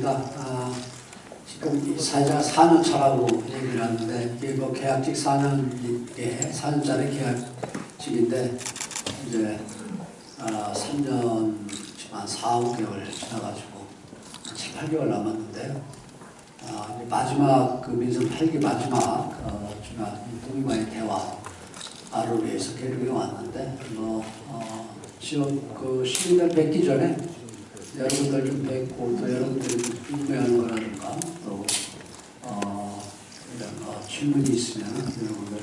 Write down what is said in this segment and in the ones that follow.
반갑습니다. 지금 사회자가 4년 차라고 얘기를 하는데, 이게 뭐 계약직 4년짜리 계약직인데, 이제 3년, 지금 한 4, 5개월 지나가지고 7, 8개월 남았는데요. 이제 마지막, 그 민선 8기 마지막, 동의와의 대화를 위해서 계획에 왔는데, 지역 그 시민들 뵙기 전에 여러분들 좀 뵙고, 또 여러분들이 궁금해하는 거라든가, 또 질문이 있으면 여러분들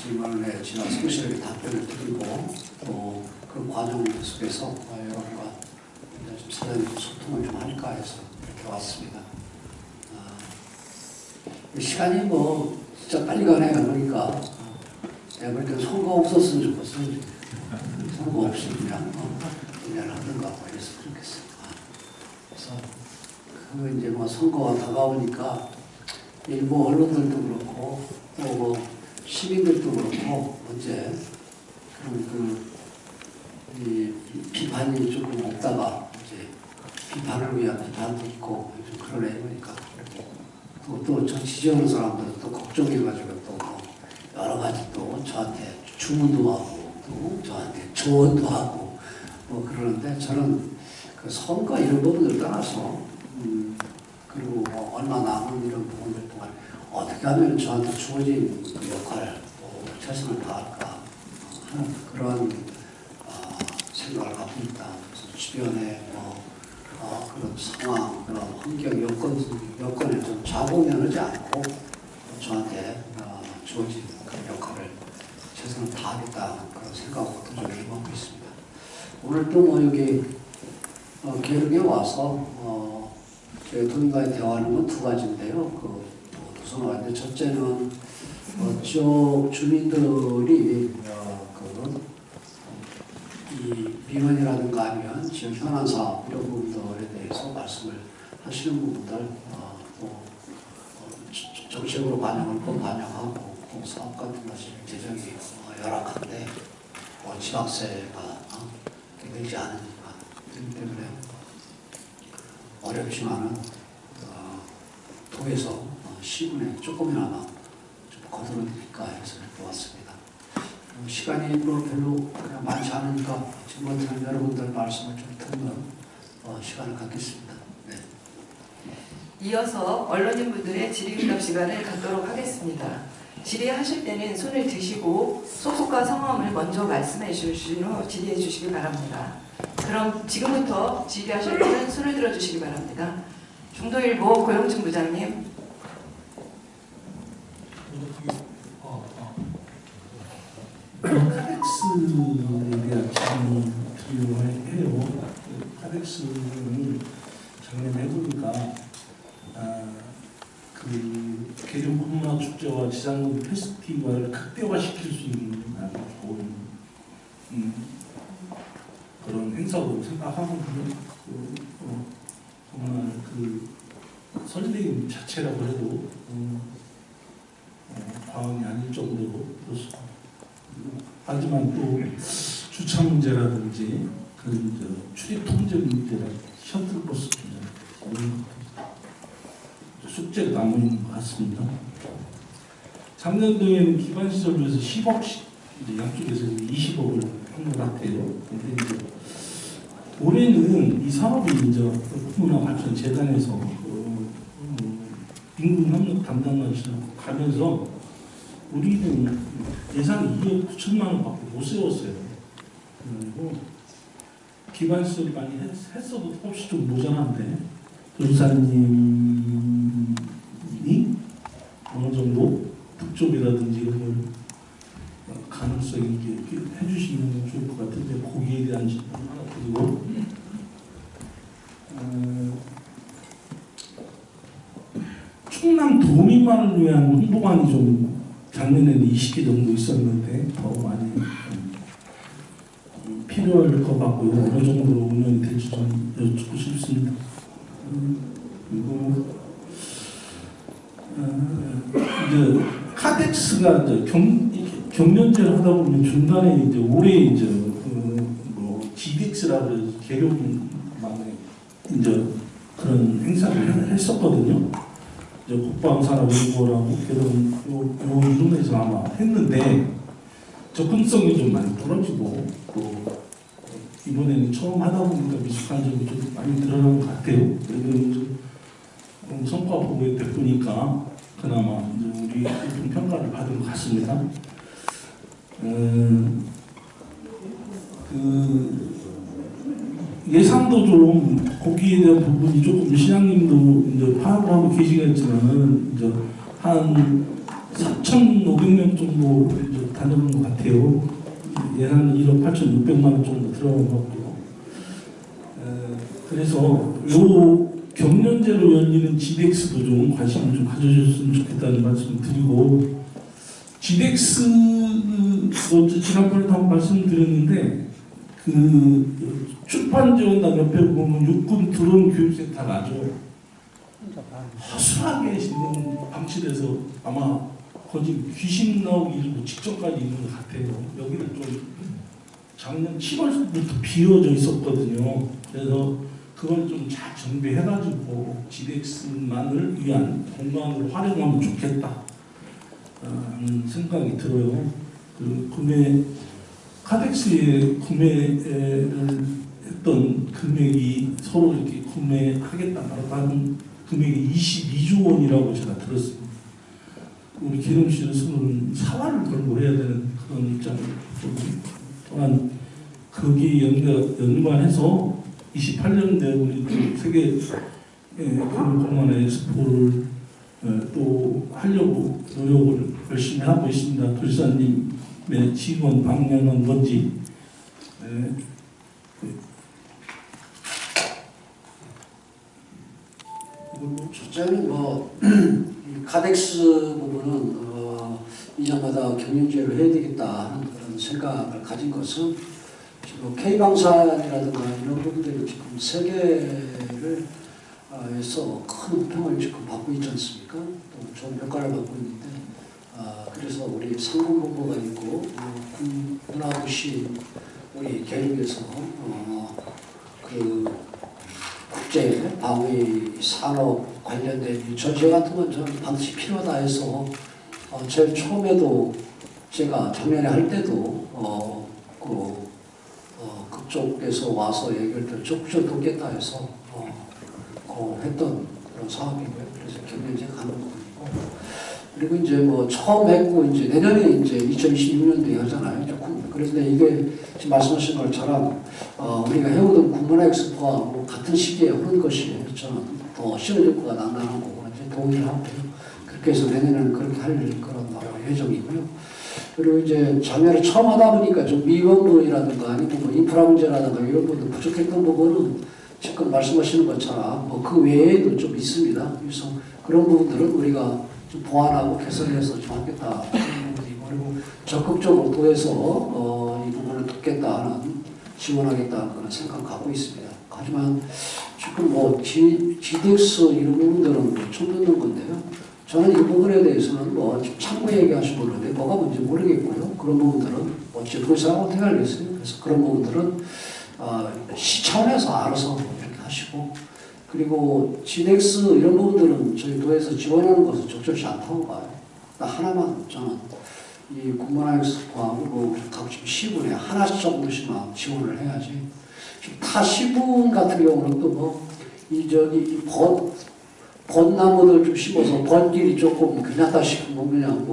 질문에 제가 성실하게 답변을 드리고, 또 그 과정 속에서 여러분과 좀 사전 소통을 좀 할까 해서 이렇게 왔습니다. 시간이 뭐 진짜 빨리 가네요. 그러니까 내가 보니까 선거 없었으면 좋겠어요. 선거 없이 그냥 하든가 뭐 이랬으면 좋겠어요. 그래서 그 이제 뭐 선거가 다가오니까 일부 언론들도 그렇고 또 뭐 시민들도 그렇고 이제 그런 이 비판이 조금 없다가 이제 비판을 위한 비판도 있고 좀 그러네 보니까 또 정치 지원하는 사람들은 또 걱정해가지고 또 뭐 여러 가지 또 저한테 주문도 하고 또 저한테 조언도 하고 뭐 그러는데 저는 그 선거 이런 부분을 떠나서 그리고 뭐 얼마 남은 이런 부분들 동안 어떻게 하면 저한테 주어진 그 역할을 최선을 다할까 하는 그런 생각을 갖고 있다. 그래서 주변에 그런 상황, 그런 환경, 여건에 좀 좌고면하지 않고 저한테 주어진 그 역할을 최선을 다하겠다는 그런 생각으로 도전을 해보고 있습니다. 오늘 또 뭐 여기 계륵에 와서 저희 동의와의 대화하는 건 두 가지인데요. 우선 첫째는 지역 주민들이 이 민원이라든가 아니면 지역 현안 사업 이런 부분들에 대해서 말씀을 하시는 부분들 정책으로 반영을 반영하고 사업 같은 것이 재정이 열악한데 지방세가 되지 않으니까 그렇기 때문에 어렵지만은 도에서 시군에 조금이나마 좀 거두어드릴까 해서 이렇게 왔습니다. 시간이 별로 그냥 많지 않으니까 지금부터는 여러분들 말씀을 좀 듣는 시간을 갖겠습니다. 네. 이어서 언론인분들의 질의응답 시간을 갖도록 하겠습니다. 질의하실 때는 손을 드시고 소속과 성함을 먼저 말씀해 주신 후 질의해 주시기 바랍니다. 그럼 지금부터 질의하실 때는 손을 들어주시기 바랍니다. 중도일보 고영준 부장님. 카덱스에 대한 질문을 드리려고 해요. 카덱스는 작년에 해보니까 그 계룡 문화 축제와 지상군 페스티벌을 극대화시킬 수 있는 아주 좋은 그런 행사로 생각하거든요. 정말 그 설레임 자체라고 해도 과언이 아닐 정도로 그렇습니다. 하지만 또 주차 문제라든지 그 출입 통제 문제라 셔틀버스 문제 숙제가 남아 있는 것 같습니다. 작년도에는 기반시설부에서 10억씩 양쪽에서 20억을 한 것 같아요. 근데 이제 올해는 이 사업이 이제 문화발전재단에서 인근 협력 담당관실하고 가면서 우리는 예산 2억 9천만 원밖에 못 세웠어요. 그리고 기반시설이 많이 했어도 혹시 좀 모자란데 조사님이 어느 정도 북쪽이라든지 이런 걸 가능성 있게 해주시면 좋을 것 같은데 거기에 대한 질문 하나 드리고 충남 도민만을 위한 홍보관이 좀 작년에는 20개 정도 있었는데 더 많이 필요할 것 같고요. 어느 정도로 운영이 될지 좀 여쭙고 싶습니다. 그리고 이제 카덱스가 이제 경연제를 하다 보면 중간에 이제 올해 이제 뭐 GDX라고 해서 계룡만의 이제 그런 했었거든요. 이제 국방산업연구원하고 요 이름에서 아마 했는데 접근성이 좀 많이 떨어지고 또 이번에는 처음 하다 보니까 미숙한 점이 좀 많이 드러난 것 같아요. 그래도 성과 보고에 뵙보니까 그나마 이제 우리 높은 평가를 받은 것 같습니다. 그 예산도 좀 거기에 대한 부분이 조금 시장님도 이제 파악을 하고 계시겠지만은 이제 한 4,500명 정도 이제 다녀본 것 같아요. 예산 1억 8,600만 원 정도 들어간 것 같고요. 그래서 요 경년제로 열리는 GDX도 좀 관심을 좀 가져주셨으면 좋겠다는 말씀을 드리고, GDX도 지난번에도 한번 말씀드렸는데 그 출판지원단 옆에 보면 육군 드론 교육센터가 아주 허술하게 방치돼서 아마 거기 귀신 나오기 일보 직전까지 있는 것 같아요. 여기는 좀 작년 7월부터 비어져 있었거든요. 그래서 그걸 좀 잘 정비해가지고 GDX만을 위한 공간으로 활용하면 좋겠다 하는 생각이 들어요. 그 구매 카덱스에 구매를 했던 금액이 서로 이렇게 구매하겠다라고 하는 금액이 22조 원이라고 제가 들었습니다. 우리 기름실에서는 사활을 걸고 해야 되는 그런 입장을 또한 거기에 연관해서 28년대 우리 세계 공원의 엑스포를 또 하려고 노력을 열심히 하고 있습니다. 도지사님의 지원 방향은 뭔지 첫째는 카덱스 부분은 이전마다 경영제를 해야 되겠다 하는 그런 생각을 가진 것은 지금 K방산이라든가 이런 부분들이 지금 세계를 에서 큰 호평을 지금 받고 있지 않습니까? 또 좋은 평가를 받고 있는데 그래서 우리 상공본부가 있고 문화부시 우리 계룡에서 그 국제 방위 산업 관련된 전시회 같은 건 저는 반드시 필요하다 해서 제일 처음에도 제가 작년에 할 때도 그쪽에서 와서 얘기를 적극적으로 돕겠다 해서 했던 그런 사업이고요. 그래서 경연제 가는 부분이고, 그리고 이제 처음 했고 이제 내년에 이제 2026년도에 하잖아요. 그래서 이게 지금 말씀하신 것처럼 우리가 해오던 국문화 엑스포와 같은 시기에 하는 것이 저는 더 시험 효과가 나타나고 이제 동의를 하고요. 그렇게 해서 내년에는 그렇게 할 그런 예정이고요. 그리고 이제 작년에 처음 하다 보니까 좀 미원부이라든가 아니면 인프라 문제라든가 이런 부분도 부족했던 부분은 지금 말씀하시는 것처럼 그 외에도 좀 있습니다. 그래서 그런 부분들은 우리가 좀 보완하고 개선해서 좀 하겠다 그런 부분이고, 그리고 적극적으로 도에서 이 부분을 돕겠다 하는 지원하겠다 그런 생각 갖고 있습니다. 하지만 지금 GDX 이런 부분들은 처음 듣는 건데요. 저는 이 부분에 대해서는 지금 참고 얘기하시고 그러는데 뭐가 뭔지 모르겠고요. 그런 부분들은 어째 도시사하고 어떻게 알겠어요. 그래서 그런 부분들은 시 차원에서 알아서 이렇게 하시고, 그리고 GDX 이런 부분들은 저희 도에서 지원하는 것은 적절치 않다고 봐요. 하나만 저는 이 국문화 엑스포하고 각 시군에 하나씩 정도씩만 지원을 해야지. 타 시군 같은 경우는 또 벚나무들 좀 심어서 벚길이 조금 괜찮다 싶으면 그냥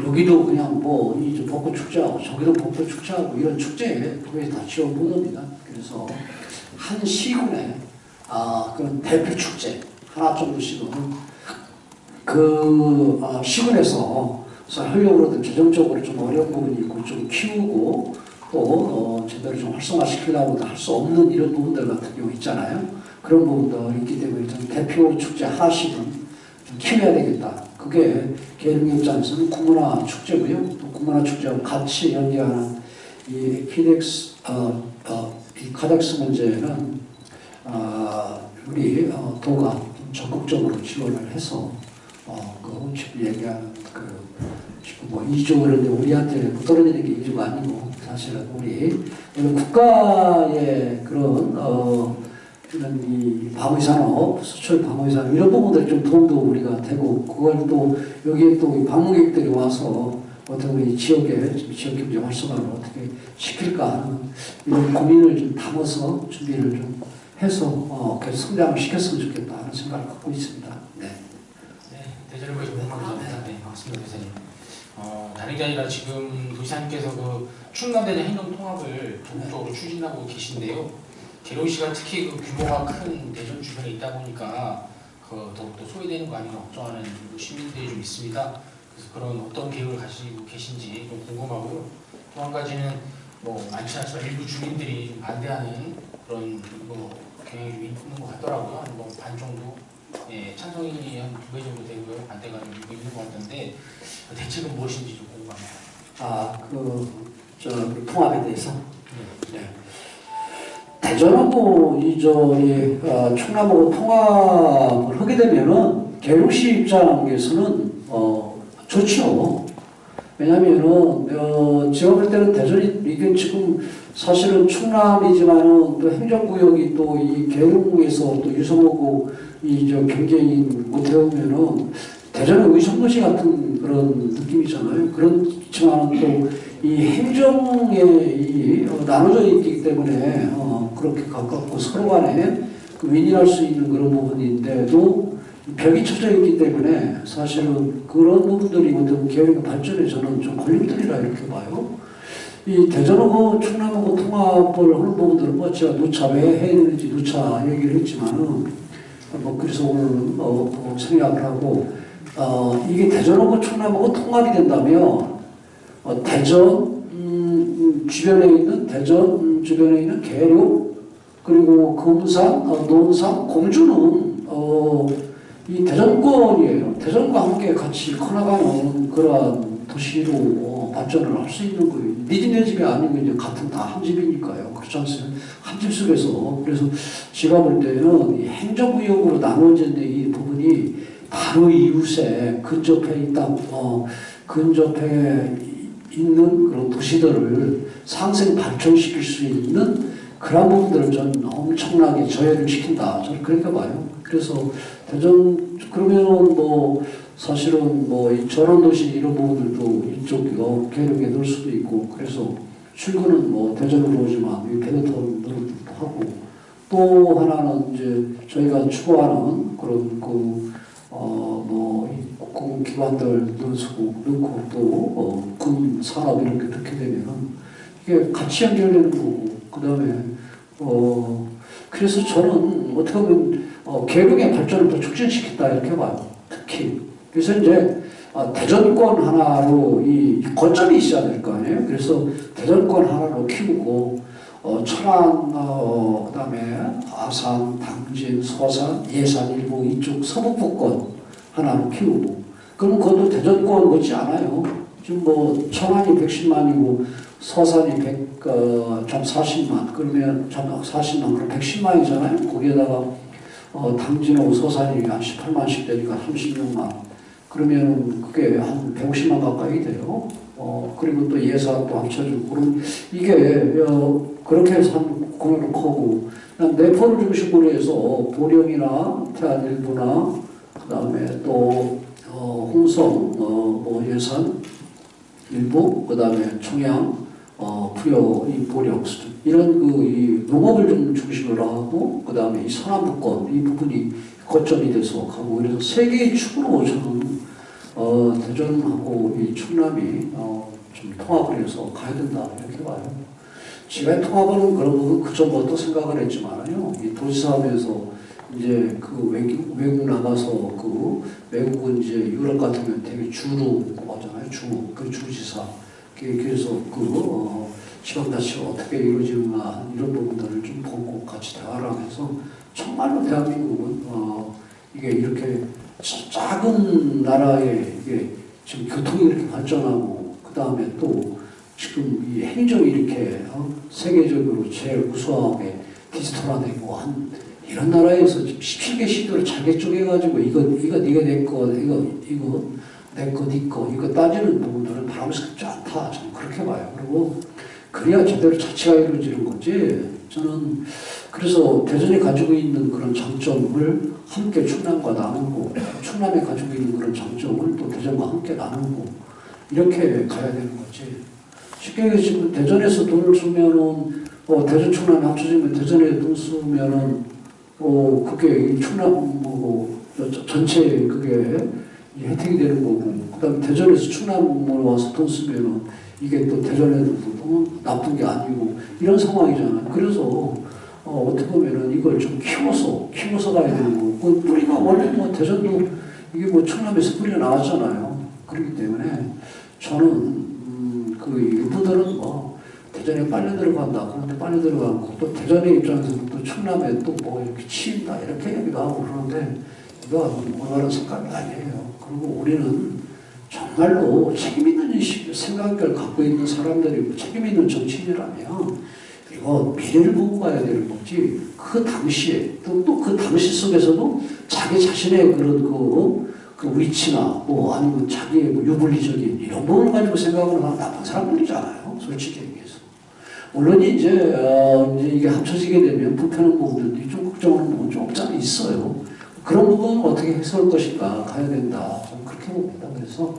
여기도 그냥 이 벚꽃 축제하고 저기도 벚꽃 축제하고 이런 축제에 도에 다 지원본 겁니다. 그래서 한 시군에 그런 대표 축제 하나 정도씩은 그 시군에서 활력으로든 재정적으로 좀 어려운 부분이 있고 좀 키우고 또 제대로 좀 활성화시키려고도 할 수 없는 이런 부분들 같은 경우 있잖아요. 그런 부분도 있기 때문에 좀 대표 축제 하나씩은 좀 키워야 되겠다. 그게 계룡 입장에서는 국문화 축제고요. 또 국문화 축제하고 같이 연계하는 이 이 카덱스 문제는 우리 도가 좀 적극적으로 지원을 해서 지금 얘기하는 지금 2조 그런데 우리한테 떨어지는 게 2조가 아니고 사실은 우리 국가의 그런 이런 이 방위산업, 수출 방위산업 이런 부분들 좀 도움도 우리가 되고 그걸 또 여기에 또 방문객들이 와서 어떻게 우리 지역의 지역 경제 활성화를 어떻게 시킬까 하는 이런 고민을 좀 담아서 준비를 좀 해서 계속 성장을 시켰으면 좋겠다 하는 생각을 갖고 있습니다. 네. 네, 대전을 보시면 감사합니다. 네, 반갑습니다, 대사님. 다른 게 아니라 지금 도시장님께서 그 충남대전 행정통합을 적극적으로 추진하고 계신데요. 계룡시가 특히 그 규모가 큰 대전 주변에 있다 보니까 더욱더 소외되는 거 아닌가 걱정하는 시민들이 좀 있습니다. 그래서 그런 어떤 계획을 가지고 계신지 좀 궁금하고요. 또 한 가지는 뭐 많지 않지만 일부 주민들이 좀 반대하는 그런 경향이 좀 있는 것 같더라고요. 한 반 정도. 예, 찬성이 한 2배 정도 되고요. 반대가 좀 있는 것 같은데 대책은 무엇인지 좀 궁금합니다. 통합에 대해서. 네. 대전하고 충남하고 통합을 하게 되면은 계룡시 입장에서는 좋죠. 왜냐면은 제가 볼 때는 대전이 이게 지금 사실은 충남이지만은 또 행정구역이 또 이 계룡에서 또 유성하고 경쟁이 못해오면은 대전의 의성도시 같은 그런 느낌이잖아요. 그렇지만 또 이 행정에 나눠져 있기 때문에 그렇게 가깝고 서로 간에 윈윈할 수 있는 그런 부분인데도 벽이 쳐져 있기 때문에 사실은 그런 부분들이 어떤 계획의 발전에 저는 좀 걸림돌이라 이렇게 봐요. 이 대전하고 충남하고 통합을 하는 부분들은 뭐 제가 누차 왜 해야 되는지 누차 얘기를 했지만은 그래서 오늘 생략을 하고 이게 대전하고 충남하고 통합이 된다면 대전 주변에 있는 계룡 그리고 금산, 논산, 공주는 이 대전권이에요. 대전과 함께 같이 커나가는 그러한 도시로 발전을 할 수 있는 거예요. 네 집 내 집이 아니고 이제 같은 다 한 집이니까요. 그렇지 않습니까? 한 집 속에서 그래서 제가 볼 때는 이 행정구역으로 나눠진 이 부분이 바로 이웃에 근접해 있다, 근접해 있는 그런 도시들을 상생 발전시킬 수 있는 그런 부분들을 저는 엄청나게 저해를 시킨다. 저는 그렇게 봐요. 그래서 대전 그러면은 사실은 이 전원도시 이런 부분들도 이쪽 계룡에 넣을 수도 있고 그래서 출근은 대전으로 오지만 배너턴 노릇도 하고 또 하나는 이제 저희가 추구하는 그런 공기관들 넣고 또 군 산업 이렇게 넣게 되면 이게 같이 연결되는 거고 그 다음에 그래서 저는 어떻게 보면 계룡의 발전을 더 촉진시켰다 이렇게 봐요. 특히 그래서 이제 대전권 하나로 이 거점이 있어야 될 거 아니에요. 그래서 대전권 하나로 키우고 천안 그다음에 아산, 당진, 서산, 예산 일부 이쪽 서북부권 하나로 키우고 그럼 그것도 대전권 같지 않아요. 지금 천안이 110만이고 서산이 40만 그러면 40만 그럼 110만이잖아요. 거기에다가 당진하고 서산이 한 18만씩 되니까 36만 그러면 그게 한 150만 가까이 돼요. 그리고 또 예산도 합쳐주고 그럼 이게 그렇게 해서 한 공연을 하고 내포를 중심으로 해서 보령이나 태안 일부나 그 다음에 또 홍성 예산 일부 그 다음에 청양 부여 이 보령 수준 이런 이 농업을 좀 중심으로 하고 그 다음에 이 서남부권 이 부분이 거점이 돼서 가고 그래서 세 개의 축으로 저는 대전하고 이 충남이 좀 통합을 해서 가야 된다 이렇게 봐요. 제가 통합은 그런 그 전부터 생각을 했지만요. 이 도시사업에서 이제 외국 나가서 외국은 이제 유럽 같으면 되게 주로 하잖아요. 주지사. 그래서 지방자치가 어떻게 이루어지는가 이런 부분들을 좀 보고 같이 대화를 해서 정말로 대한민국은 이게 이렇게 작은 나라에 이게 지금 교통이 이렇게 발전하고 그 다음에 또 지금 이 행정이 이렇게 세계적으로 제일 우수하게 디지털화되고 한 이런 나라에서 17개 시도를 잘게 쪼개가지고 이거 네가 내 거, 이거 내 거, 네 거, 이거 따지는 부분들은 바람직하지 않다. 저는 그렇게 봐요. 그리고 그래야 제대로 자치가 이루어지는 거지. 저는 그래서 대전이 가지고 있는 그런 장점을 함께 충남과 나누고, 충남이 가지고 있는 그런 장점을 또 대전과 함께 나누고, 이렇게 가야 되는 거지. 쉽게 얘기해서 지금 대전에서 돈을 쓰면은, 대전 충남이 합쳐지면 대전에 돈 쓰면은, 그게 충남, 전체 그게 혜택이 되는 거고, 그 다음에 대전에서 충남으로 와서 돈 쓰면은, 이게 또 대전에도 나쁜 게 아니고, 이런 상황이잖아요. 그래서, 어떻게 보면은 이걸 좀 키워서 가야 되는 거고, 그 뿌리가 원래 뭐 대전도 이게 뭐 충남에서 뿌리가 나왔잖아요. 그렇기 때문에 저는, 이분들은 뭐 대전에 빨려 들어간다. 그런데 빨려 들어가고, 또 대전의 입장에서는 또 충남에 또 뭐 이렇게 치인다. 이렇게 얘기도 하고 그러는데, 이거 올바른 생각이 아니에요. 그리고 우리는 정말로 책임 있는 생각을 갖고 있는 사람들이고, 책임 있는 정치인이라면, 이거 미래를 보고 가야 되는 거지. 그 당시에 또 그 당시 속에서도 자기 자신의 그런 그 위치나 뭐 아니면 자기의 뭐 유불리적인 이런 부분을 가지고 생각을 하는 나쁜 사람들이잖아요. 솔직히 얘기해서. 물론 이제 이게 합쳐지게 되면 불편한 부분들도 좀 걱정하는 부분 좀 없지 않아 있어요. 그런 부분은 어떻게 해소할 것인가 가야 된다. 저는 그렇게 봅니다. 그래서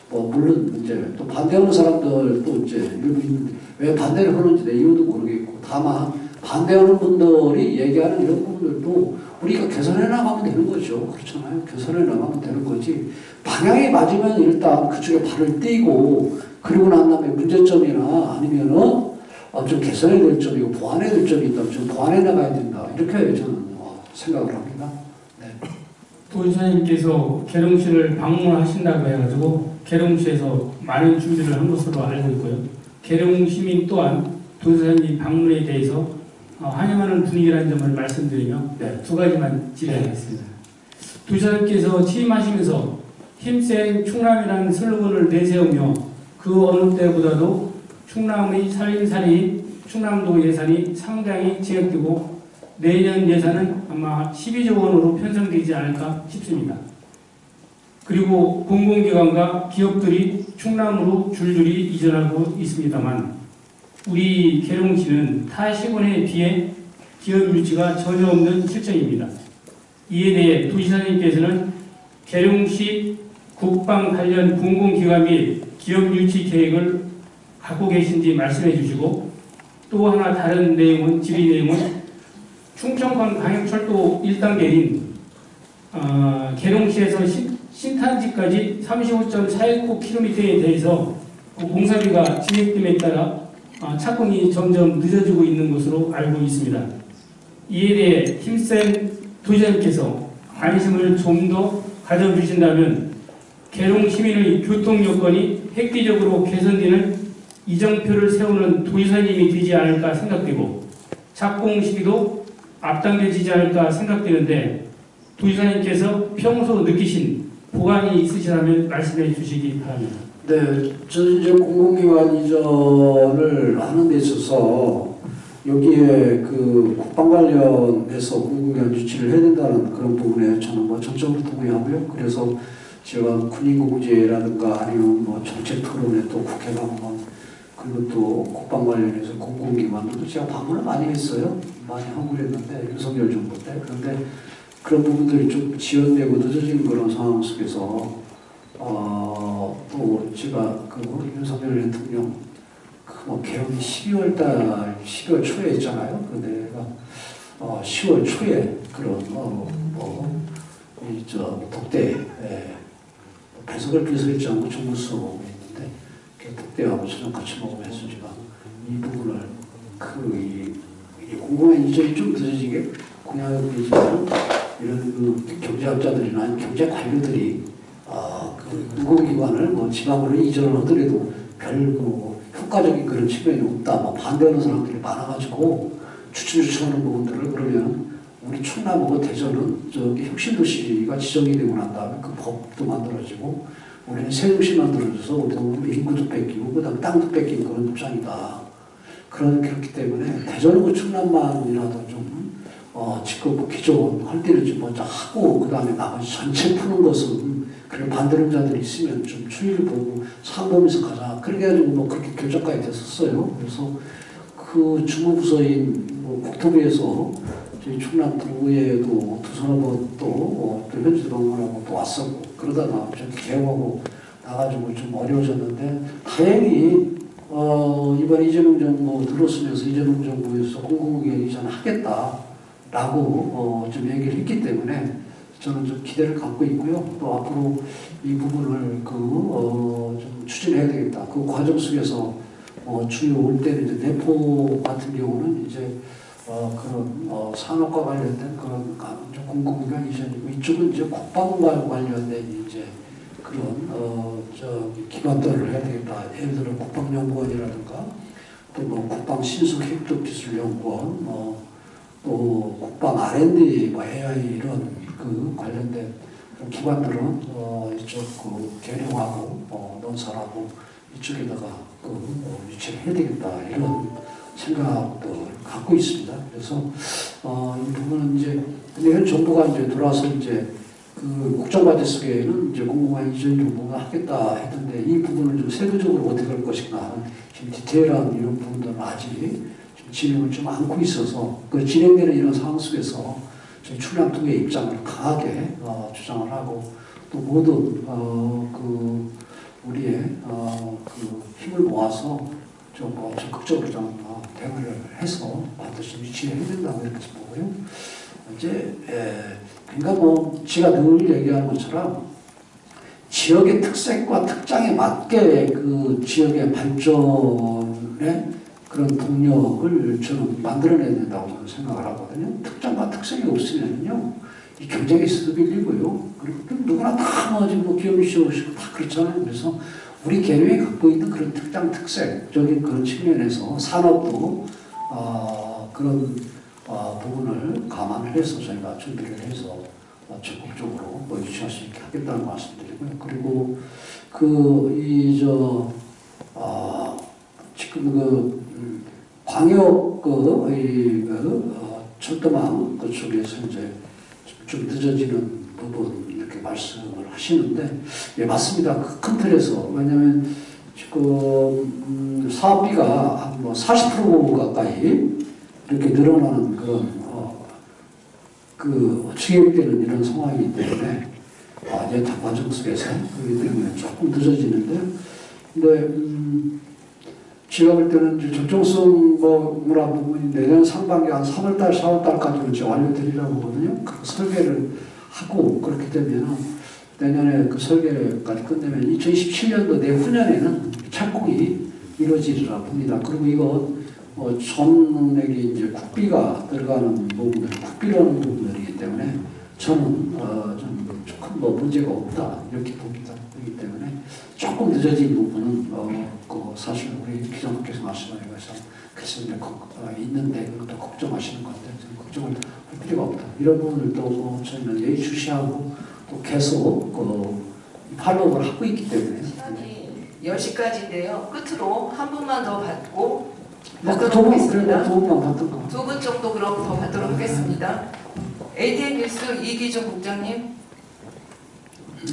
뭐 물론 이제 또 반대하는 사람들도 이제 일부 있는데 왜 반대를 하는지 내 이유도 모르겠고, 다만 반대하는 분들이 얘기하는 이런 부분들도 우리가 개선해 나가면 되는 거죠. 그렇잖아요. 개선해 나가면 되는 거지. 방향이 맞으면 일단 그쪽에 발을 떼고, 그리고 난 다음에 문제점이나 아니면은 좀 개선해야 될 점이고 보완해야 될 점이 있다면 좀 보완해 나가야 된다. 이렇게 저는 생각을 합니다. 네. 도지사님께서 계룡시를 방문하신다고 해가지고 계룡시에서 많은 준비를 한 것으로 알고 있고요. 계룡 시민 또한 도지사님 방문에 대해서 환영하는 분위기라는 점을 말씀드리며 네. 두 가지만 질의하겠습니다. 도지사님께서 취임하시면서 힘센 충남이라는 슬로건을 내세우며 그 어느 때보다도 충남의 살림살이 충남도 예산이 상당히 증액되고 내년 예산은 아마 12조 원으로 편성되지 않을까 싶습니다. 그리고 공공기관과 기업들이 충남으로 줄줄이 이전하고 있습니다만 우리 계룡시는 타 시군에 비해 기업 유치가 전혀 없는 실정입니다. 이에 대해 도지사님께서는 계룡시 국방 관련 공공기관 및 기업 유치 계획을 갖고 계신지 말씀해 주시고, 또 하나 다른 내용은 질의 내용은 충청권 광역철도 1단계인 계룡시에서 신탄지까지 35.419km에 대해서 공사비가 진행됨에 따라 착공이 점점 늦어지고 있는 것으로 알고 있습니다. 이에 대해 힘센 도지사님께서 관심을 좀 더 가져주신다면 계룡 시민의 교통 여건이 획기적으로 개선되는 이정표를 세우는 도지사님이 되지 않을까 생각되고, 착공 시기도 앞당겨지지 않을까 생각되는데 도지사님께서 평소 느끼신 보관이 있으시다면 말씀해 주시기 바랍니다. 네, 저는 이제 공공기관 이전을 하는 데 있어서 여기에 그 국방 관련해서 공공기관 유치를 해야 된다는 그런 부분에 저는 뭐 전적으로 동의하고요. 그래서 제가 군인공제라든가 아니면 뭐 정책 토론에 또 국회 방문, 그리고 또 국방 관련해서 공공기관도 제가 방문을 많이 했어요. 많이 하고 그랬는데 윤석열 정부 때. 그런데 그런 부분들이 좀 지연되고 늦어진 그런 상황 속에서 또 제가 그 윤석열 대통령 뭐 개헌이 12월 초에 했잖아요. 근데 내가 10월 초에 그런 독대 배석을 비서했지 않고 정무수석하고 있는데 독대하고 저녁 같이 먹으면서 제가 이 부분을 이 공공의 이전이 좀 늦어지게 공약이지만 이런 경제학자들이나 아니면 경제 관료들이 그 공공기관을 뭐 지방으로 이전을 하더라도 별 효과적인 그런 측면이 없다. 뭐 반대하는 사람들이 많아가지고 추천하는 부분들을 그러면 우리 충남하고 대전은 저기 혁신도시가 지정이 되고 난 다음에 그 법도 만들어지고 우리는 세종시 만들어져서 우리 인구도 뺏기고 그다음 땅도 뺏긴 그런 입장이다. 그렇기 때문에 대전하고 충남만이라도 좀 짓고 기존 할 때를 좀 먼저 하고 그 다음에 나머지 전체 푸는 것은 그런 반대하는 자들이 있으면 좀 추이를 보고 상보면서 가자. 그렇게 해가지고 뭐 그렇게 결정까지 됐었어요. 그래서 그 주무부서인 뭐 국토부에서 저희 충남도에도 두서너 또 현지 방문하고 또 왔었고 그러다가 좀 개혁하고 나가지고 좀 어려워졌는데 다행히 이번 이재명 정부 들어서면서 이재명 정부에서 공공기관 이전하겠다라고 좀 얘기를 했기 때문에 저는 좀 기대를 갖고 있고요. 또 앞으로 이 부분을 좀 추진해야 되겠다. 그 과정 속에서 주요 올 때는 이제 내포 같은 경우는 이제 그런 산업과 관련된 그런 공공기관 이전이고 이쪽은 이제 국방과 관련된 이제 그런 기관들을 해야 되겠다. 예를 들어 국방연구원이라든가 또 뭐 국방신속핵도기술연구원 또 국방 R&D AI 이런 그 관련된 그런 기관들은 이쪽 그 개룡하고 논산하고 이쪽에다가 유치를 해야 되겠다 이런 생각도 갖고 있습니다. 그래서 이 부분은 이제 근데 현 정부가 이제 들어와서 이제 그 국정과제 속에는 이제 공공기관 이전 정부가 하겠다 했던데 이 부분을 좀 세부적으로 어떻게 할 것인가 지금 디테일한 이런 부분들은 아직 좀 진행을 좀 않고 있어서 그 진행되는 이런 상황 속에서 저희 충남도의 입장을 강하게 주장을 하고 또 모든 그 우리의 그 힘을 모아서 좀 적극적으로 좀 대응을 해서 반드시 유치해야 된다고 이렇게 보고요. 이제 그러니까 뭐 제가 늘 얘기하는 것처럼 지역의 특색과 특장에 맞게 그 지역의 발전의 그런 동력을 저는 만들어내야 된다고 저는 생각을 하거든요. 특장과 특색이 없으면요 이 경쟁에서도 밀리고요. 그리고 누구나 다 지금 기업이시고 다 그렇잖아요. 그래서 우리 개념이 갖고 있는 그런 특장 특색적인 그런 측면에서 산업도 그런 부분을 감안을 해서 저희가 준비를 해서 적극적으로 유치할 수 있게 하겠다는 말씀드리고요. 그리고 지금 광역 철도망 그쪽에서 이제 좀 늦어지는 부분 이렇게 말씀을 하시는데 예 맞습니다. 큰 틀에서 왜냐하면 지금 사업비가 한 40% 가까이 이렇게 늘어나는 그런 추계되는 이런 상황이기 때문에 예타 과정 속에서 그렇기 때문에 조금 늦어지는데 근데 제가 볼 때는 이제 적정성 문화 부분이 내년 상반기 한 3월달, 4월달까지는 이제 완료되리라고 보거든요. 그 설계를 하고 그렇게 되면 내년에 그 설계까지 끝내면 2027년도 내후년에는 착공이 이루어지리라 봅니다. 그리고 이거 전액이 이제 국비가 들어가는 부분들, 국비라는 부분들이기 때문에 저는 좀 큰 문제가 없다 이렇게 봅니다. 그렇기 때문에 조금 늦어진 부분은 사실 우리 기자님께서 말씀하신 것처럼 그래서 있는데 그것도 걱정하시는 건데 걱정을 할 필요가 없다. 이런 부분들도 저희는 예의주시하고 또 계속 팔로우를 하고 있기 때문에 시간이 10시까지인데요. 끝으로 한 분만 더 받고 두 받도록 하겠습니다. 분만 받던 거. 두 분 정도 그럼 더 받도록 하겠습니다. ADN 뉴스 이기준 국장님.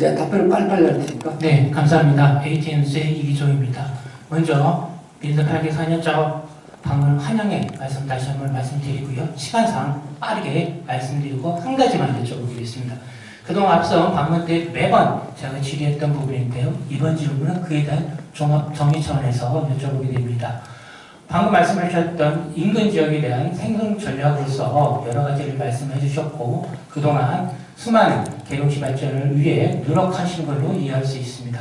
네, 답변을 빨리빨리 할 테니까. 네, 감사합니다. ATNC의 이기종입니다. 먼저 민서8개 4년차 방문 환영의 말씀 다시 한번 말씀드리고요. 시간상 빠르게 말씀드리고 한 가지만 여쭤보겠습니다. 그동안 앞선 방문 때 매번 제가 질의했던 부분인데요. 이번 질문은 그에 대한 종합 정의 차원에서 여쭤보게 됩니다. 방금 말씀하셨던 인근 지역에 대한 생성 전략으로서 여러 가지를 말씀해 주셨고 그동안 수많은 계룡시 발전을 위해 노력하신 걸로 이해할 수 있습니다.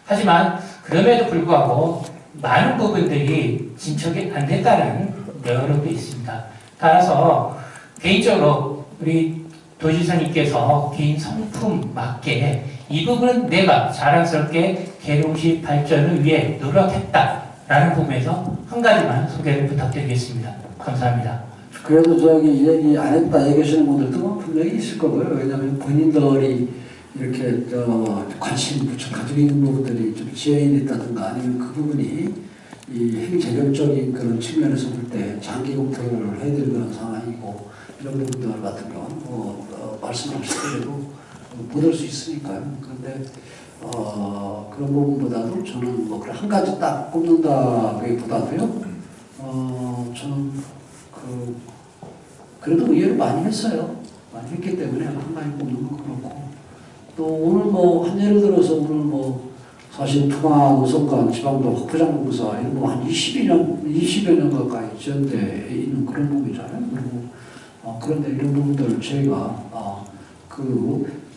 하지만 그럼에도 불구하고 많은 부분들이 진척이 안 됐다는 여론도 있습니다. 따라서 개인적으로 우리 도지사님께서 개인 성품 맞게 이 부분은 내가 자랑스럽게 계룡시 발전을 위해 노력했다라는 부분에서 한 가지만 소개를 부탁드리겠습니다. 감사합니다. 그래도 저기 얘기 안 했다 얘기하시는 분들도 분명히 있을 거고요. 왜냐하면 본인들이 이렇게 관심 가지고 있는 부분들이 좀 지연이 됐다든가 아니면 그 부분이 이 행재정적인 그런 측면에서 볼 때 장기 공표를 해야 될 그런 상황이고 이런 부분들 같은 경우는 말씀하실 때도 못 할 수 있으니까요. 그런데 그런 부분보다도 저는 뭐 한 가지 딱 꼽는다기보다도요. 저는 그래도 의외로 많이 했어요. 많이 했기 때문에 한마디 뽑는 건 그렇고 또 오늘 뭐 한 예를 들어서 오늘 뭐 사실 통화, 노선관, 지방도 확포장공사 이런 뭐 한 20여 년 가까이 지연돼 있는 그런 부분이잖아요. 그리고 그런데 이런 부분들을 저희가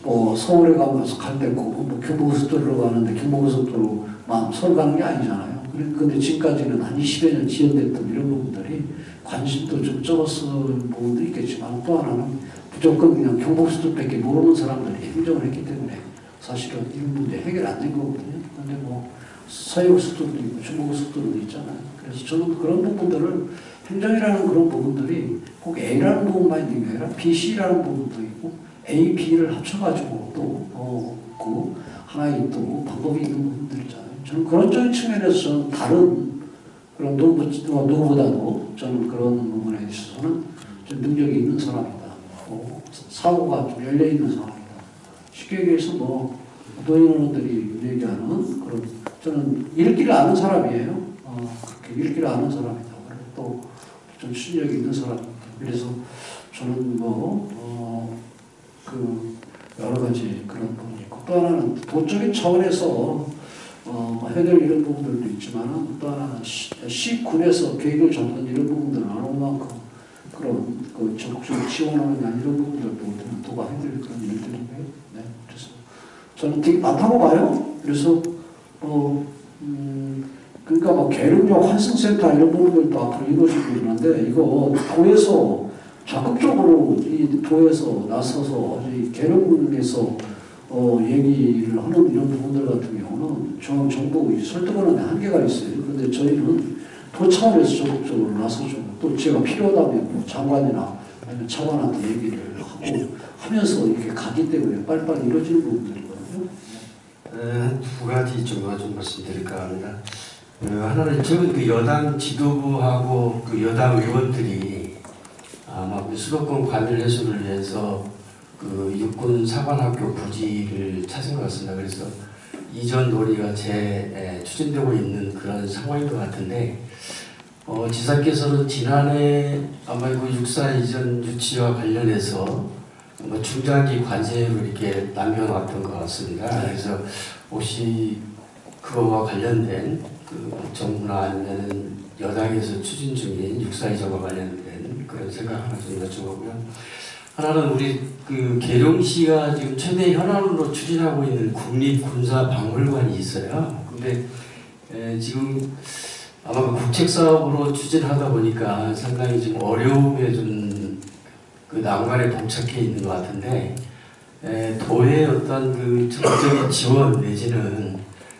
뭐 서울에 가면서 갈 때 뭐 경부고속도로로 가는데 경부고속도로만 서울 가는 게 아니잖아요. 그런데 지금까지는 한 20여 년 지연됐던 이런 부분들이 관심도 좀 적었을 부분도 있겠지만 또 하나는 무조건 그냥 경부고속도로밖에 모르는 사람들이 행정을 했기 때문에 사실은 이런 문제 해결 안 된 거거든요. 근데 뭐 서해고속도로도 있고 중부고속도로도 있잖아요. 그래서 저는 그런 부분들을 행정이라는 그런 부분들이 꼭 A라는 부분만 있는 게 아니라 B, C라는 부분도 있고 A, B를 합쳐가지고 또 그 하나의 또 방법이 있는 부분들이잖아요. 저는 그런 측면에서 저는 다른 그런 누구보다도 저는 그런 부분에 있어서는 좀 능력이 있는 사람이다. 사고가 좀 열려 있는 사람이다. 쉽게 얘기해서 뭐 노인어른들이 얘기하는 그런 저는 읽기를 아는 사람이에요. 그렇게 읽기를 아는 사람이다. 또 좀 실력이 있는 사람입니다. 그래서 저는 여러 가지 그런 부분이 있고 또 하나는 도적인 차원에서 해결 이런 부분들도 있지만 또 하나는 시군에서 계획을 잡는 이런 부분들은 얼마만큼 그런 적극적으로 지원하느냐 이런 부분들도 도가 해드릴 그런 일들이고요. 네, 그래서 저는 되게 많다고 봐요. 그래서 그러니까 막 계룡역 환승센터 이런 부분들도 앞으로 이루어지고 있는데 이거 도에서 적극적으로 이 도에서 나서서 이 계룡에서 얘기를 하는 이런 부분들 같은 경우는 중앙정부 설득하는 데 한계가 있어요. 그런데 저희는 도 차원에서 적극적으로 나서주고 또 제가 필요하다면 뭐 장관이나 아니면 차관한테 얘기를 하고 하면서 이렇게 가기 때문에 빨리빨리 이루어지는 부분들이거든요. 두 가지 좀 말씀드릴까 합니다. 하나는 지금 그 여당 지도부하고 그 여당 의원들이 아마 우리 수도권 관일 해소를 위해서 그 육군 사관학교 부지를 찾은 것 같습니다. 그래서 이전 논의가 추진되고 있는 그런 상황인 것 같은데 지사께서는 지난해 아마 그 육사 이전 유치와 관련해서 중장기 관세로 이렇게 남겨놨던 것 같습니다. 그래서 혹시 그거와 관련된 그 정부나 아니면 여당에서 추진 중인 육사 이전과 관련된 그런 생각 하나 좀 여쭤보고요. 하나는 우리 그 계룡시가 지금 최대 현안으로 추진하고 있는 국립군사박물관이 있어요. 근데 지금 아마 그 국책사업으로 추진하다 보니까 상당히 지금 어려움에 좀 그 난관에 봉착해 있는 것 같은데 도의 어떤 그 적극적인 지원 내지는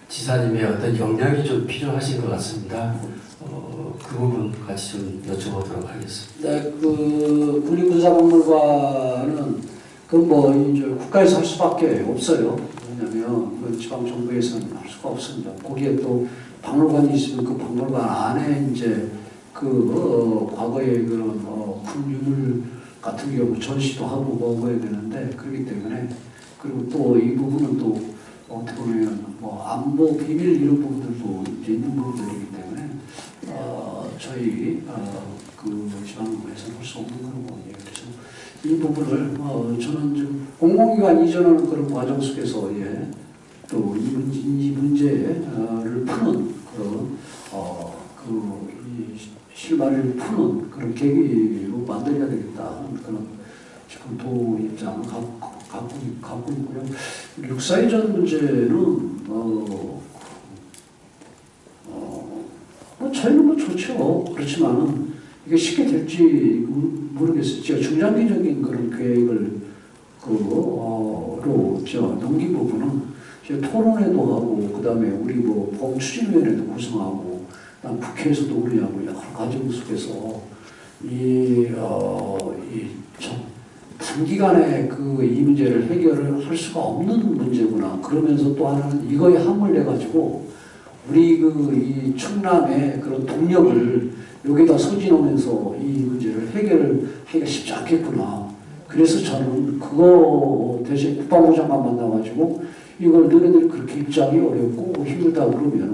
지사님의 어떤 역량이 좀 필요하신 것 같습니다. 그 부분 같이 좀 여쭤보도록 하겠습니다. 네, 그 국립군사박물관은 이제 국가에서 할 수밖에 없어요. 왜냐하면 그 지방 정부에서는 할 수가 없습니다. 거기에 또 박물관이 있으면 그 박물관 안에 이제 과거의 그런 굴유물 같은 경우 전시도 하고 먹어야 되는데 그렇기 때문에 그리고 또 이 부분은 또 어떻게 보면 안보 비밀 이런 부분들도 이제 있는 부분들이기 때문에 저희 그 지방정부에서는 할 수 없는 그런 부분이에요. 그래서 이 부분을 저는 좀 공공기관 이전하는 그런 과정 속에서 또 이 문제를 푸는 그런 이 실마리를 푸는 그런 계기로 만들어야 되겠다 하는 그런 지금 도 입장을 갖고 있고요. 육사이전 문제는 저희는 좋죠. 그렇지만은 이게 쉽게 될지 모르겠어요. 제가 중장기적인 그런 계획을 넘긴 부분은 제가 토론회도 하고 그다음에 우리 범추진위원회도 구성하고 그다음 국회에서도 우리하고 여러 과정 속에서 단기간에 이 문제를 해결을 할 수가 없는 문제구나. 그러면서 또 하나는 이거에 함을 내가지고 우리 이 충남의 그런 동력을 여기다 소진하면서 이 문제를 해결하기가 쉽지 않겠구나. 그래서 저는 그거 대신 국방부 장관 만나가지고 이걸 너네들 그렇게 입장이 어렵고 힘들다 그러면은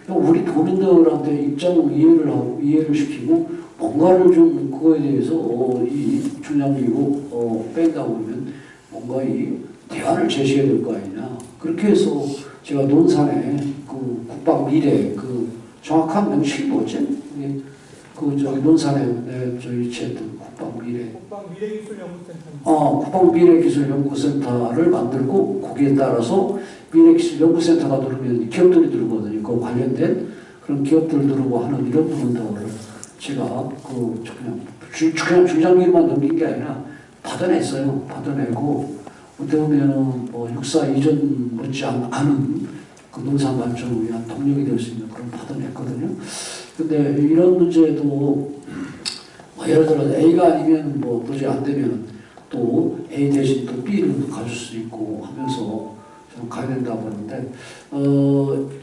우리 도민들한테 입장 이해를 시키고 뭔가를 좀 그거에 대해서 이 중장기고 뺀다고 그러면 뭔가 이 대안을 제시해야 될 거 아니냐. 그렇게 해서 제가 논산에 그 국방 미래 그 정확한 명칭이 뭐지? 그 저기 논산에 저희 지했던 국방 미래기술연구센터를 만들고 거기에 따라서 미래기술연구센터가 들어오면 기업들이 들어오거든요. 그 관련된 그런 기업들 들어오고 하는 이런 부분들을 제가 그냥 중장기만 넘긴 게 아니라 받아냈어요. 받아내고 어떻게 보면은 육사 이전 못지 않은 그 농산 발전을 위한 동력이 될 수 있는 그런 받아냈거든요. 근데 이런 문제도 예를 들어 A가 아니면 도저히 안 되면 또 A 대신 또 B를 가질 수 있고 하면서 좀 가야 된다고 하는데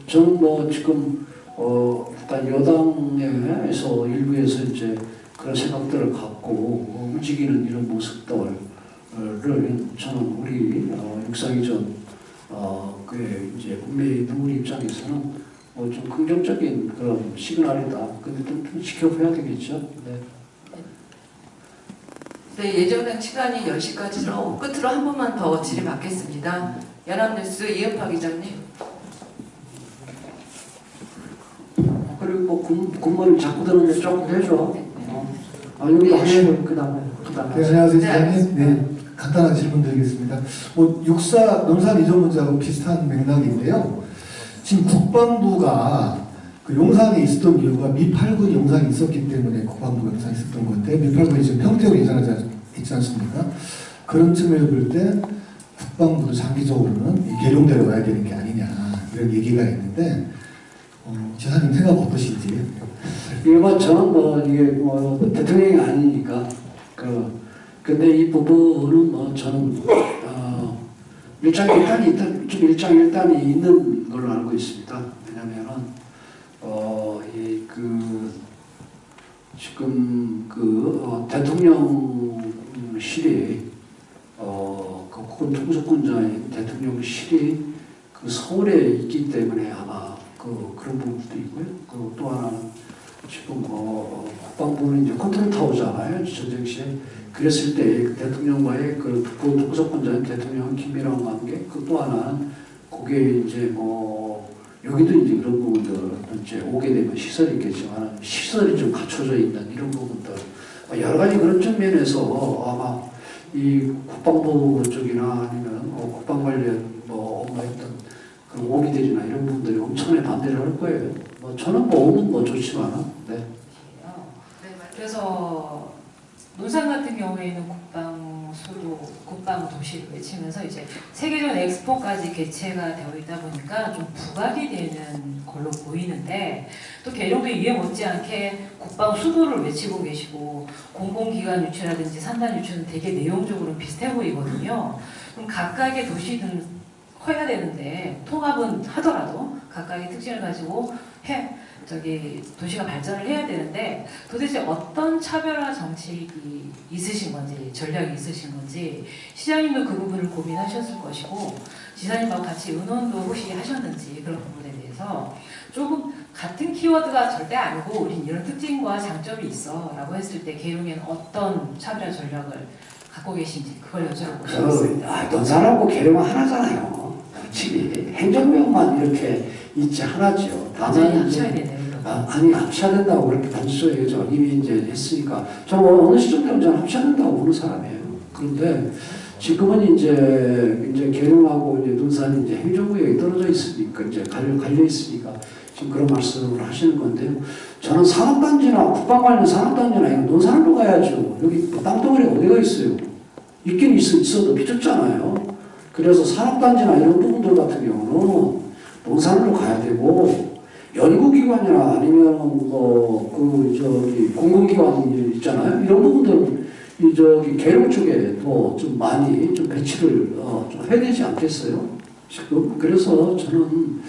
저는 지금 일단 여당에서 일부에서 이제 그런 생각들을 갖고 움직이는 이런 모습들을 저는 우리 육사이전 그 이제 국내의 누리 입장에서는 좀 긍정적인 그런 시그널이다. 근데 좀 지켜봐야 되겠죠. 네. 네, 예정된 시간이 10시까지로 끝으로 한 번만 더 질의받겠습니다. 연합뉴스 이은파 기자님. 그리고 군무를 자꾸 드는데 조금 해줘. 여기 하시고 그다음에. 네, 안녕하세요, 기자님. 네, 간단한 질문 드리겠습니다. 육사 논산 이전 문제하고 비슷한 맥락인데요. 지금 국방부가 그 용산에 있었던 이유가 미-8군 용산이 있었기 때문에 국방부가 용산에 있었던 건데 미-8군이 지금 평택으로 이전하지 있지 않습니까? 그런 측면을 볼 때 국방부도 장기적으로는 이 계룡대로 와야 되는 게 아니냐 이런 얘기가 있는데 지사님 생각 어떠신지? 일반 저는 이게 대통령이 아니니까 근데 이 부분은 저는 일장일단이 있는 걸로 알고 있습니다. 왜냐면은 지금 대통령실이 그 국군 통수권자인 대통령실이 그 서울에 있기 때문에 아마 그런 부분도 있고요. 또 하나는 지금 국방부는 이제 컨트롤 타워잖아요. 전쟁 시에. 그랬을 때 대통령과의 그 통수권자인 대통령 긴밀한 관계. 또 하나는 그게 이제 여기도 이제 그런 부분들 이제 오게 되면 시설이 있겠지만 시설이 좀 갖춰져 있는 이런 부분들 여러 가지 그런 측면에서 아마 이 국방부 쪽이나 아니면 국방 관련 업무했던 그런 오기들이나 이런 분들이 엄청나게 반대를 할 거예요. 저는 오면 좋지만 네. 네, 그래서 논산 같은 경우에는 국방 도시를 외치면서 이제 세계적 엑스포까지 개최가 되어 있다 보니까 좀 부각이 되는 걸로 보이는데 또 계룡도 이에 못지않게 국방 수도를 외치고 계시고 공공기관 유치라든지 산단 유치는 되게 내용적으로 비슷해 보이거든요. 그럼 각각의 도시는 커야 되는데 통합은 하더라도 각각의 특징을 가지고 도시가 발전을 해야 되는데 도대체 어떤 차별화 정책이 있으신 건지 전략이 있으신 건지 시장님도 그 부분을 고민하셨을 것이고 지사님하고 같이 의논도 혹시 하셨는지 그런 부분에 대해서 조금 같은 키워드가 절대 아니고 우린 이런 특징과 장점이 있어 라고 했을 때 계룡에는 어떤 차별화 전략을 갖고 계신지 그걸 여쭤보고 싶습니다. 논산하고 계룡은 하나잖아요. 솔직히 행정명만 이렇게 있지 하나죠. 완전히 합쳐야 되네요. 아니 합쳐야 된다고 그렇게 단순해서 이미 이제 했으니까 저는 어느 시점 되면 저는 합쳐야 된다고 보는 사람이에요. 그런데 지금은 이제 계룡하고 이제 논산이 이제 행정구역이 떨어져 있으니까 이제 갈려 있으니까 지금 그런 말씀을 하시는 건데요. 저는 산업단지나 국방 관련 산업단지나 이런 논산으로 가야죠. 여기 땅덩어리가 어디가 있어요? 있긴 있어도 비좁잖아요. 그래서 산업단지나 이런 부분들 같은 경우는 논산으로 가야 되고 연구기관이나 아니면 공공기관 있잖아요. 이런 부분들은 계룡 쪽에 더 좀 많이 좀 배치를 좀 해야 되지 않겠어요? 지금 그래서 저는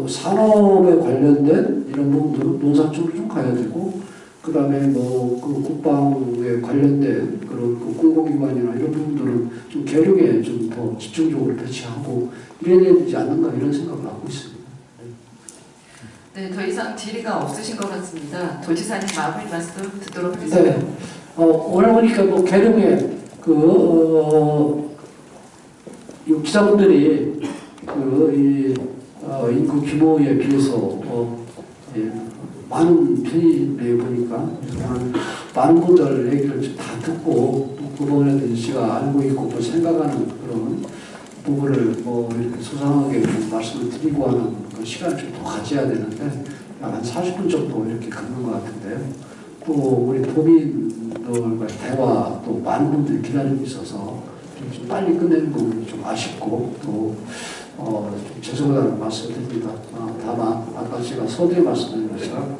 산업에 관련된 이런 부분들은 논산 쪽으로 좀 가야 되고 그 다음에 그 국방에 관련된 그런 공공기관이나 이런 부분들은 좀 계룡에 좀 더 집중적으로 배치하고 이래야 되지 않는가 이런 생각을 하고 있습니다. 네, 더 이상 질의가 없으신 것 같습니다. 도지사님 마무리 말씀 듣도록 하겠습니다. 네. 오늘 보니까 뭐 계룡에 기자분들이 인구 규모에 비해서 많은 편인데 보니까 많은 분들 얘기를 좀 다 듣고 또 그 부분에 대해서 제가 알고 있고 또 생각하는 그런 부분을 뭐 이렇게 소상하게 좀 말씀을 드리고 하는 그 시간을 좀 더 가져야 되는데 약 한 40분 정도 이렇게 갖는 것 같은데요. 또 우리 도민들과 대화 또 많은 분들이 기다리고 있어서 좀 빨리 끝내는 부분이 좀 아쉽고 또 좀 죄송하다는 말씀을 드립니다. 다만 아까 제가 서두에 말씀드린 것처럼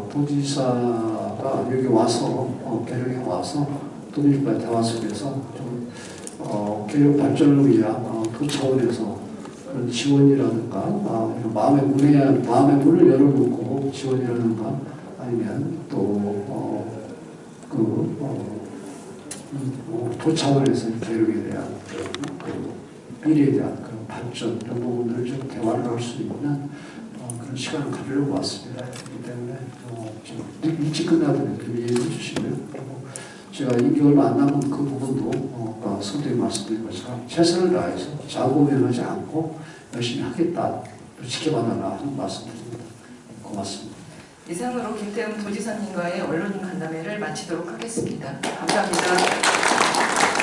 도지사가 여기 와서 계룡에 와서 도민과 대화 속에서 좀 계룡 발전을 위한 그 차원에서 그런 지원이라든가 이런 마음의 문을 열어놓고 지원이라든가 아니면 또 도 차원에서 계룡에 대한 미래에 대한 그런 발전 이런 부분들을 좀 대화를 할 수 있는 그런 시간을 가지려고 왔습니다. 그렇기 때문에 좀 일찍 끝나더라도 좀 이해해 주시고요. 그리고 제가 임기 얼마 안 남은 그 부분도 아까 서두에 말씀드린 것처럼 최선을 다해서 자고면하지 않고 열심히 하겠다, 또 지켜봐달라 하는 말씀드립니다. 고맙습니다. 이상으로 김태흠 도지사님과의 언론 간담회를 마치도록 하겠습니다. 감사합니다.